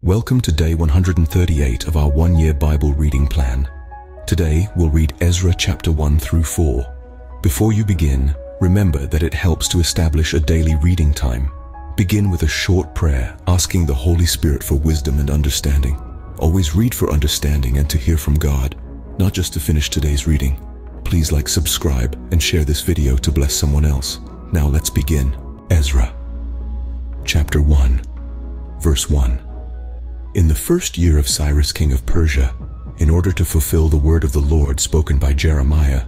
Welcome to day 138 of our one-year Bible reading plan. Today, we'll read Ezra chapter 1 through 4. Before you begin, remember that it helps to establish a daily reading time. Begin with a short prayer, asking the Holy Spirit for wisdom and understanding. Always read for understanding and to hear from God, not just to finish today's reading. Please like, subscribe, and share this video to bless someone else. Now let's begin. Ezra, chapter 1, verse 1. In the first year of Cyrus king of Persia, in order to fulfill the word of the Lord spoken by Jeremiah,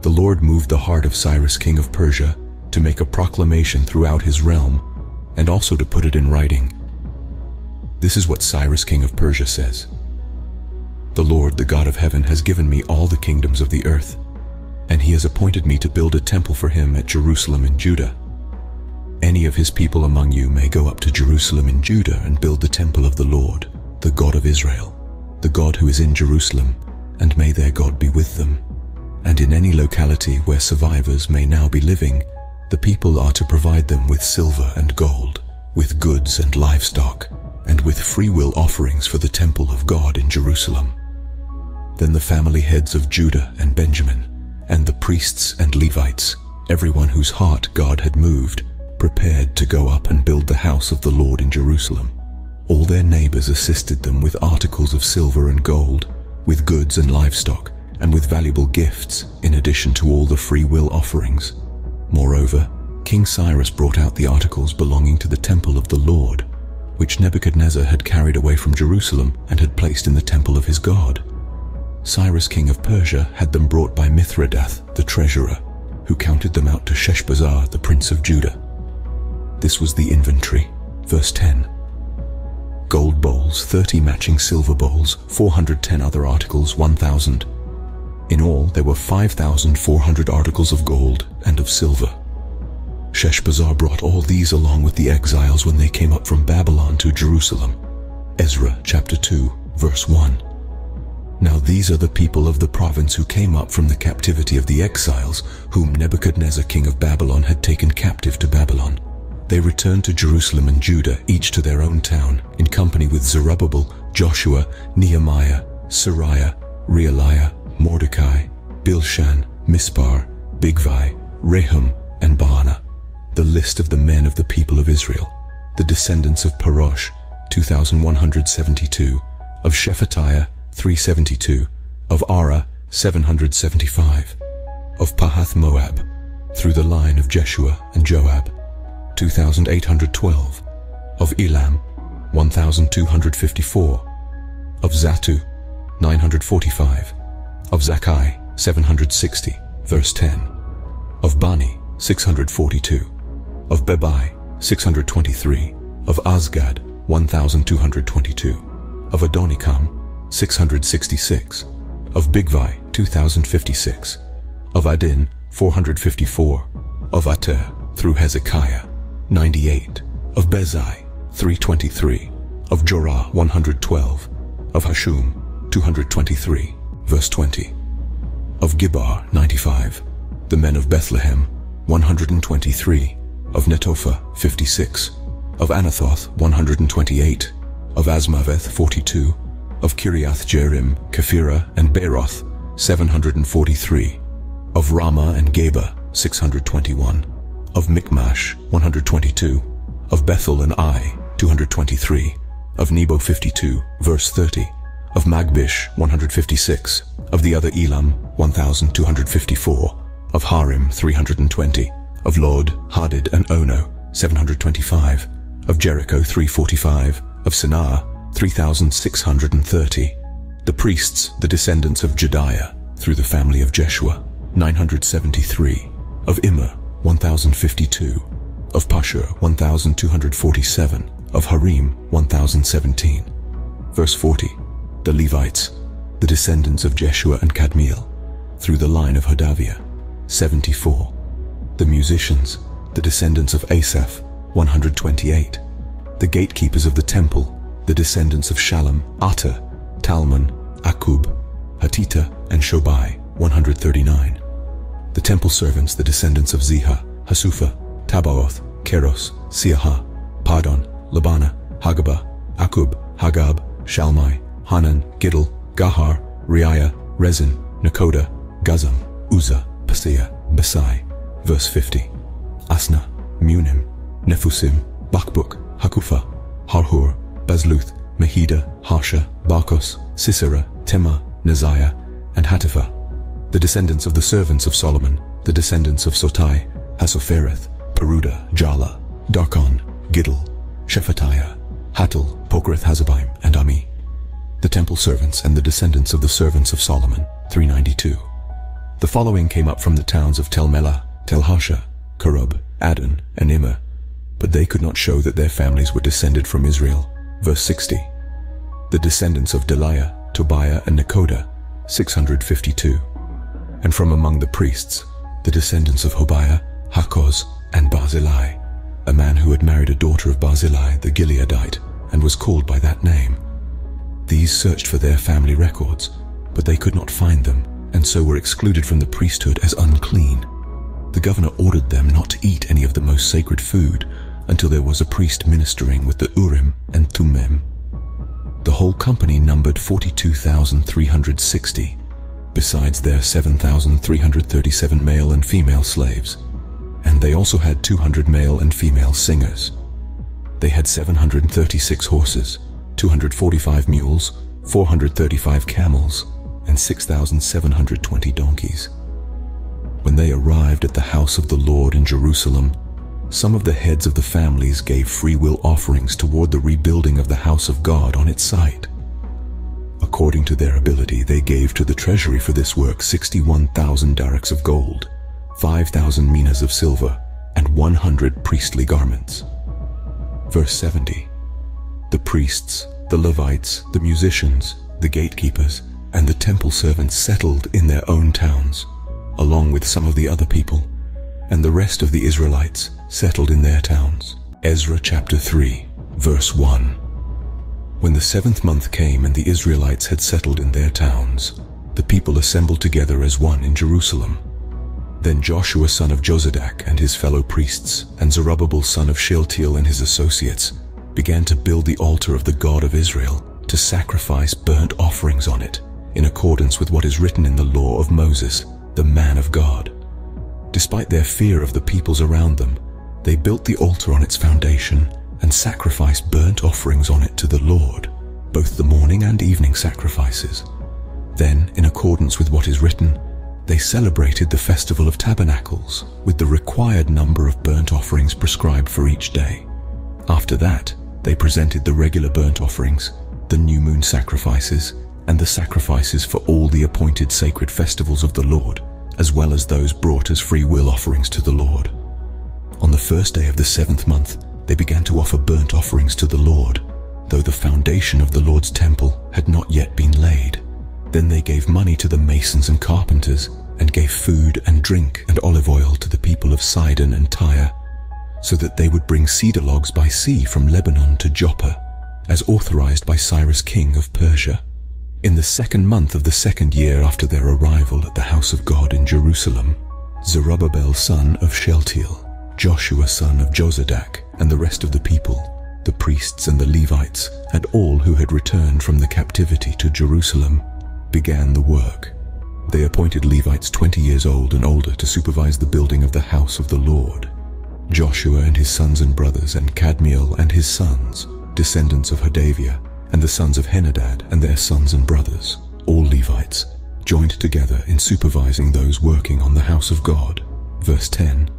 the Lord moved the heart of Cyrus king of Persia to make a proclamation throughout his realm, and also to put it in writing. This is what Cyrus king of Persia says. The Lord, the God of heaven, has given me all the kingdoms of the earth, and he has appointed me to build a temple for him at Jerusalem in Judah. Any of his people among you may go up to Jerusalem in Judah and build the temple of the Lord, the God of Israel, the God who is in Jerusalem, and may their God be with them. And in any locality where survivors may now be living, the people are to provide them with silver and gold, with goods and livestock, and with freewill offerings for the temple of God in Jerusalem. Then the family heads of Judah and Benjamin, and the priests and Levites, everyone whose heart God had moved, prepared to go up and build the house of the Lord in Jerusalem. All their neighbors assisted them with articles of silver and gold, with goods and livestock, and with valuable gifts, in addition to all the free will offerings. Moreover, King Cyrus brought out the articles belonging to the temple of the Lord, which Nebuchadnezzar had carried away from Jerusalem and had placed in the temple of his God. Cyrus king of Persia had them brought by Mithredath, the treasurer, who counted them out to Sheshbazzar, the prince of Judah. This was the inventory. Verse 10. Gold bowls, 30 matching silver bowls, 410 other articles, 1,000. In all, there were 5,400 articles of gold and of silver. Sheshbazzar brought all these along with the exiles when they came up from Babylon to Jerusalem. Ezra chapter 2, verse 1. Now these are the people of the province who came up from the captivity of the exiles, whom Nebuchadnezzar king of Babylon had taken captive to Babylon. They returned to Jerusalem and Judah, each to their own town, in company with Zerubbabel, Joshua, Nehemiah, Sariah, Realiah, Mordecai, Bilshan, Mispar, Bigvai, Rehum, and Baanah. The list of the men of the people of Israel, the descendants of Parosh, 2,172, of Shephatiah, 372, of Ara, 775, of Pahath Moab, through the line of Jeshua and Joab, 2,812, of Elam, 1,254, of Zatu, 945, of Zakkai, 760, verse 10, of Bani, 642, of Bebai, 623, of Azgad, 1,222, of Adonikam, 666, of Bigvai, 2,056, of Adin, 454, of Ater, through Hezekiah, 98, of Bezai, 323, of Jorah, 112, of Hashum, 223, verse 20, of Gibbar, 95, the men of Bethlehem, 123, of Netophah, 56, of Anathoth, 128, of Azmaveth, 42, of Kiriath Jearim, Kephirah, and Beeroth, 743, of Ramah and Geba, 621, of Michmash, 122, of Bethel and Ai, 223, of Nebo, 52, verse 30, of Magbish, 156, of the other Elam, 1,254, of Harim, 320, of Lod, Hadid, and Ono, 725, of Jericho, 345, of Sanaa, 3,630, the priests, the descendants of Jediah, through the family of Jeshua, 973, of Immer, 1,052, of Pashur, 1,247, of Harim, 1,017. Verse 40, the Levites, the descendants of Jeshua and Kadmiel, through the line of Hodaviah, 74. The musicians, the descendants of Asaph, 128. The gatekeepers of the temple, the descendants of Shallum, Ater, Talmon, Akub, Hatita, and Shobai, 139. The temple servants, the descendants of Ziha, Hasufa, Tabaoth, Keros, Siaha, Pardon, Labana, Hagabah, Akub, Hagab, Shalmai, Hanan, Giddel, Gahar, Reiah, Rezin, Nekoda, Gazam, Uzzah, Paseah, Besai. Verse 50. Asna, Munim, Nephusim, Bakbuk, Hakufa, Harhur, Bazluth, Mehida, Harsha, Barkos, Sisera, Tema, Neziah, and Hatipha. The descendants of the servants of Solomon, the descendants of Sotai, Hasophereth, Peruda, Jala, Darkon, Giddel, Shephatiah, Hattil, Pokereth-Hazzabaim, and Ami. The temple servants and the descendants of the servants of Solomon, 392. The following came up from the towns of Tel Melah, Tel Harsha, Kerub, Adon, and Immer, but they could not show that their families were descended from Israel. Verse 60. The descendants of Deliah, Tobiah, and Nekoda, 652. And from among the priests, the descendants of Hobiah, Hakoz, and Barzillai, a man who had married a daughter of Barzillai the Gileadite, and was called by that name. These searched for their family records, but they could not find them, and so were excluded from the priesthood as unclean. The governor ordered them not to eat any of the most sacred food until there was a priest ministering with the Urim and Thummim. The whole company numbered 42,360, besides their 7,337 male and female slaves, and they also had 200 male and female singers. They had 736 horses, 245 mules, 435 camels, and 6,720 donkeys. When they arrived at the house of the Lord in Jerusalem, some of the heads of the families gave free will offerings toward the rebuilding of the house of God on its site. According to their ability, they gave to the treasury for this work 61,000 darics of gold, 5,000 minas of silver, and 100 priestly garments. Verse 70. The priests, the Levites, the musicians, the gatekeepers, and the temple servants settled in their own towns, along with some of the other people, and the rest of the Israelites settled in their towns. Ezra chapter 3, verse 1. When the 7th month came and the Israelites had settled in their towns, the people assembled together as one in Jerusalem. Then Joshua son of Jozadak and his fellow priests, and Zerubbabel son of Shealtiel and his associates, began to build the altar of the God of Israel, to sacrifice burnt offerings on it, in accordance with what is written in the law of Moses, the man of God. Despite their fear of the peoples around them, they built the altar on its foundation and sacrificed burnt offerings on it to the Lord, both the morning and evening sacrifices. Then, in accordance with what is written, they celebrated the Festival of Tabernacles with the required number of burnt offerings prescribed for each day. After that, they presented the regular burnt offerings, the new moon sacrifices, and the sacrifices for all the appointed sacred festivals of the Lord, as well as those brought as free will offerings to the Lord. On the first day of the 7th month, they began to offer burnt offerings to the Lord, though the foundation of the Lord's temple had not yet been laid. Then they gave money to the masons and carpenters, and gave food and drink and olive oil to the people of Sidon and Tyre, so that they would bring cedar logs by sea from Lebanon to Joppa, as authorized by Cyrus king of Persia. In the 2nd month of the 2nd year after their arrival at the house of God in Jerusalem, Zerubbabel son of Shealtiel, Joshua son of Jozadak, and the rest of the people, the priests and the Levites, and all who had returned from the captivity to Jerusalem, began the work. They appointed Levites 20 years old and older to supervise the building of the house of the Lord. Joshua and his sons and brothers, and Kadmiel and his sons, descendants of Hodaviah, and the sons of Henadad and their sons and brothers, all Levites, joined together in supervising those working on the house of God. Verse 10.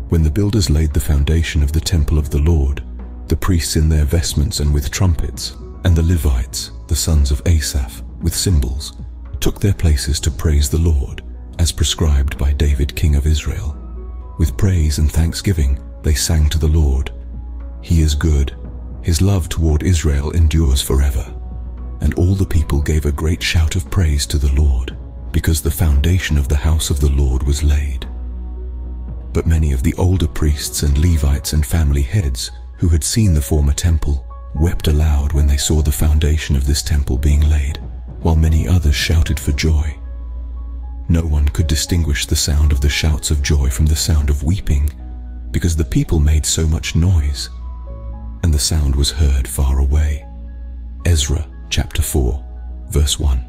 When the builders laid the foundation of the temple of the Lord, the priests in their vestments and with trumpets, and the Levites, the sons of Asaph, with cymbals, took their places to praise the Lord, as prescribed by David king of Israel. With praise and thanksgiving they sang to the Lord. He is good, his love toward Israel endures forever. And all the people gave a great shout of praise to the Lord, because the foundation of the house of the Lord was laid. But many of the older priests and Levites and family heads who had seen the former temple wept aloud when they saw the foundation of this temple being laid, while many others shouted for joy. No one could distinguish the sound of the shouts of joy from the sound of weeping, because the people made so much noise, and the sound was heard far away. Ezra chapter 4, verse 1.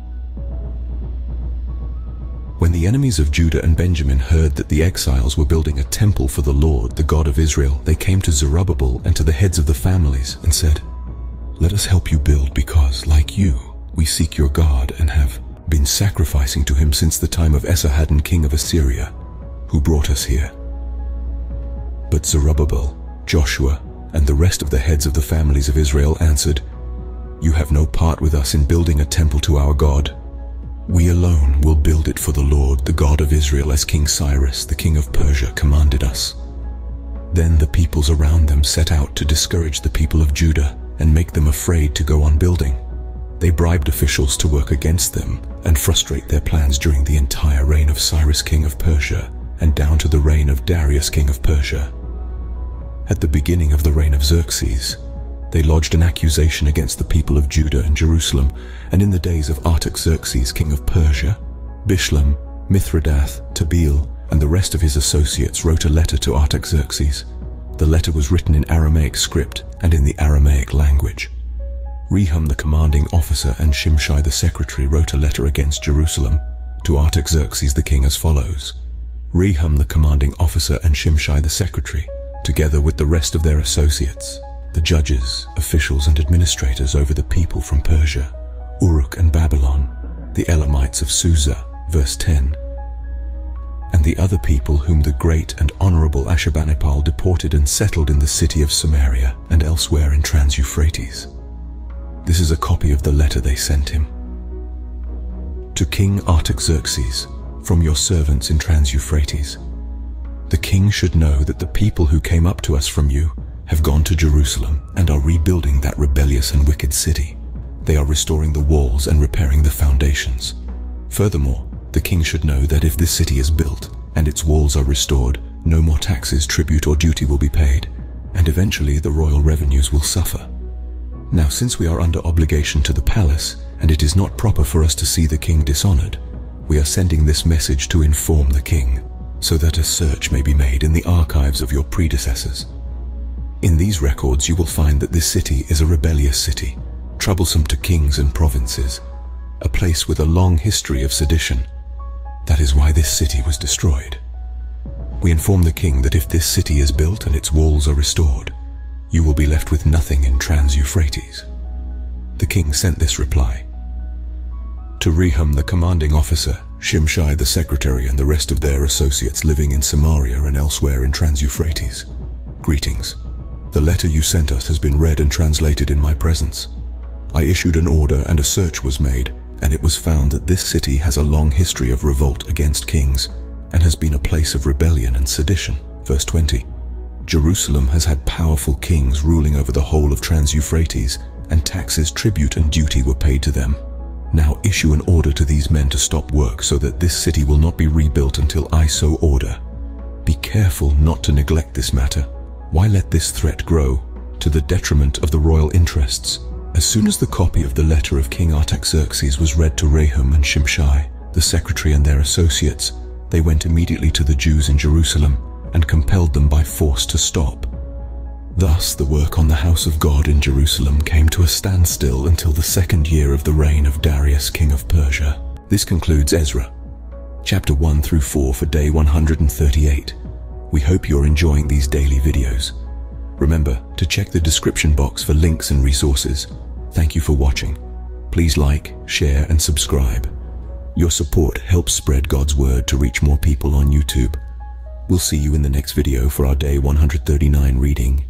When the enemies of Judah and Benjamin heard that the exiles were building a temple for the Lord, the God of Israel, they came to Zerubbabel and to the heads of the families and said, "Let us help you build, because, like you, we seek your God and have been sacrificing to him since the time of Esarhaddon, king of Assyria, who brought us here." But Zerubbabel, Joshua, and the rest of the heads of the families of Israel answered, "You have no part with us in building a temple to our God. We alone will build it for the Lord, the God of Israel, as King Cyrus, the king of Persia, commanded us." Then the peoples around them set out to discourage the people of Judah and make them afraid to go on building. They bribed officials to work against them and frustrate their plans during the entire reign of Cyrus, king of Persia, and down to the reign of Darius, king of Persia. At the beginning of the reign of Xerxes, they lodged an accusation against the people of Judah and Jerusalem, and in the days of Artaxerxes, king of Persia, Bishlam, Mithridath, Tabeel, and the rest of his associates wrote a letter to Artaxerxes. The letter was written in Aramaic script and in the Aramaic language. Rehum, the commanding officer, and Shimshai, the secretary, wrote a letter against Jerusalem to Artaxerxes the king as follows. Rehum, the commanding officer, and Shimshai, the secretary, together with the rest of their associates, the judges, officials, and administrators over the people from Persia, Uruk and Babylon, the Elamites of Susa, verse 10, and the other people whom the great and honorable Ashurbanipal deported and settled in the city of Samaria and elsewhere in Trans-Euphrates. This is a copy of the letter they sent him. To King Artaxerxes, from your servants in Trans-Euphrates. The king should know that the people who came up to us from you have gone to Jerusalem and are rebuilding that rebellious and wicked city. They are restoring the walls and repairing the foundations. Furthermore, the king should know that if this city is built and its walls are restored, no more taxes, tribute, or duty will be paid, and eventually the royal revenues will suffer. Now, since we are under obligation to the palace, and it is not proper for us to see the king dishonored, we are sending this message to inform the king, so that a search may be made in the archives of your predecessors. In these records you will find that this city is a rebellious city, troublesome to kings and provinces, a place with a long history of sedition. That is why this city was destroyed. We inform the king that if this city is built and its walls are restored, you will be left with nothing in Trans-Euphrates. The king sent this reply. To Rehum, the commanding officer, Shimshai, the secretary, and the rest of their associates living in Samaria and elsewhere in Trans-Euphrates. Greetings. The letter you sent us has been read and translated in my presence. I issued an order and a search was made, and it was found that this city has a long history of revolt against kings and has been a place of rebellion and sedition. Verse 20. Jerusalem has had powerful kings ruling over the whole of Trans-Euphrates, and taxes, tribute, and duty were paid to them. Now issue an order to these men to stop work so that this city will not be rebuilt until I so order. Be careful not to neglect this matter. Why let this threat grow to the detriment of the royal interests? As soon as the copy of the letter of King Artaxerxes was read to Rehum and Shimshai, the secretary, and their associates, they went immediately to the Jews in Jerusalem and compelled them by force to stop. Thus the work on the house of God in Jerusalem came to a standstill until the second year of the reign of Darius, king of Persia. This concludes Ezra, chapter 1 through 4 for day 138. We hope you're enjoying these daily videos. Remember to check the description box for links and resources. Thank you for watching. Please like, share, and subscribe. Your support helps spread God's word to reach more people on YouTube. We'll see you in the next video for our day 139 reading.